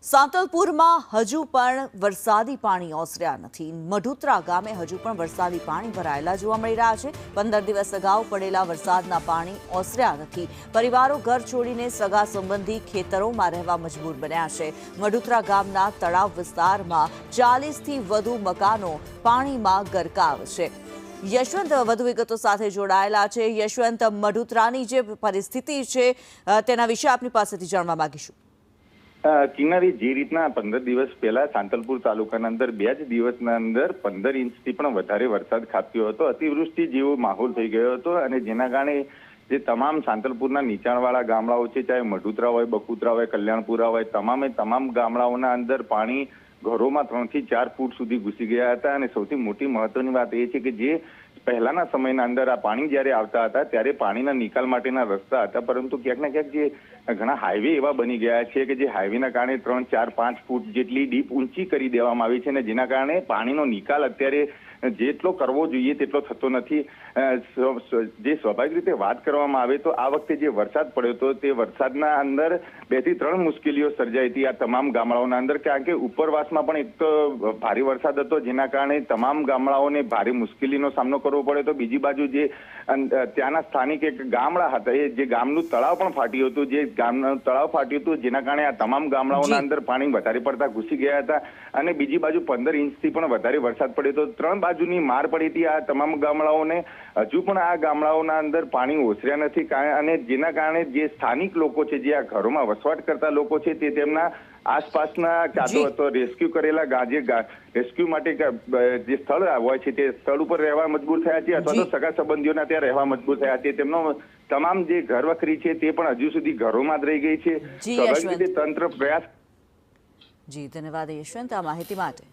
સાંતલપુરમાં હજુ પણ વરસાદી પાણી ઓસર્યા નથી। મઢુત્રા ગામે હજુ પણ વરસાદી પાણી ભરાયેલા જોવા મળી રહ્યા છે। 15 દિવસ અગાઉ પડેલા વરસાદના પાણી ઓસર્યા નથી। પરિવારો ઘર છોડીને સગા સંબંધી ખેતરોમાં રહેવા મજબૂર બન્યા છે। મઢુત્રા ગામના તળાવ વિસ્તારમાં 40થી વધુ મકાનો પાણીમાં ગરકાવ છે। યશવંત વધુ વિગતો સાથે જોડાયેલા છે। યશવંત, મઢુત્રાની જે પરિસ્થિતિ છે તેના વિશે આપની પાસેથી જાણવા માંગીશું। કિનારી જે રીતના 15 દિવસ પહેલા સાંતલપુર તાલુકાના અંદર 2 જ દિવસના અંદર 15 ઇંચથી પણ વધારે વરસાદ ખાબક્યો હતો। અતિવૃષ્ટિ જેવો માહોલ થઈ ગયો હતો અને જેના કારણે જે તમામ સાંતલપુરના નીચાણવાળા ગામડાઓ છે, ચાહે મઢુત્રા હોય, બકુત્રા હોય, કલ્યાણપુરા હોય, તમામ ગામડાઓના અંદર પાણી ઘરોમાં 3 થી 4 ફૂટ સુધી ઘૂસી ગયા હતા। અને સૌથી મોટી મહત્વની વાત એ છે કે જે પહેલાના સમયના અંદર આ પાણી જ્યારે આવતા હતા ત્યારે પાણીના નિકાલ માટેના રસ્તા હતા, પરંતુ ક્યાંક ને ક્યાંક જે ઘણા હાઈવે એવા બની ગયા છે કે જે હાઈવેના કારણે 3, 4, 5 ફૂટ જેટલી ડીપ ઊંચી કરી દેવામાં આવી છે અને જેના કારણે પાણીનો નિકાલ અત્યારે જેટલો કરવો જોઈએ તેટલો થતો નથી। જે સ્વાભાવિક રીતે વાત કરવામાં આવે તો આ વખતે જે વરસાદ પડ્યો હતો તે વરસાદના અંદર 2 થી 3 મુશ્કેલીઓ સર્જાઈ હતી આ તમામ ગામડાઓના અંદર, કારણ કે ઉપરવાસમાં પણ એક તો ભારે વરસાદ હતો જેના કારણે તમામ ગામડાઓને ભારે મુશ્કેલીનો સામનો કરવો પડ્યો હતો। બીજી બાજુ જે ત્યાંના સ્થાનિક એક ગામડા હતા એ જે ગામનું તળાવ પણ ફાટ્યું હતું, જે ગામનું તળાવ ફાટ્યું હતું જેના કારણે આ તમામ ગામડાઓના અંદર પાણી વધારે પડતા ઘૂસી ગયા હતા। અને બીજી બાજુ 15 ઇંચથી પણ વધારે વરસાદ પડ્યો હતો। 3 બાજુની માર પડી હતી આ તમામ ગામડાઓને। હજુ પણ આ ગામડાઓના અંદર પાણી ઓસર્યા નથી અને જેના કારણે જે સ્થાનિક લોકો છે, જે આ ઘરોમાં વસવાટ કરતા લોકો છે, તે તેમના આસપાસના કાતો હતો રેસ્ક્યુ કરેલા રેસ્ક્યુ માટે જે સ્થળ હોય છે તે સ્થળ ઉપર રહેવા મજબૂર થયા છે અથવા તો સગા સંબંધીઓના ત્યાં રહેવા મજબૂર થયા છે। તેમનો તમામ જે ઘર વખરી છે તે પણ હજુ સુધી ઘરોમાં જ રહી ગઈ છે। સ્વાભાવિક રીતે તંત્ર પ્રયાસ ધન્યવાદ યશવંત આ માહિતી માટે।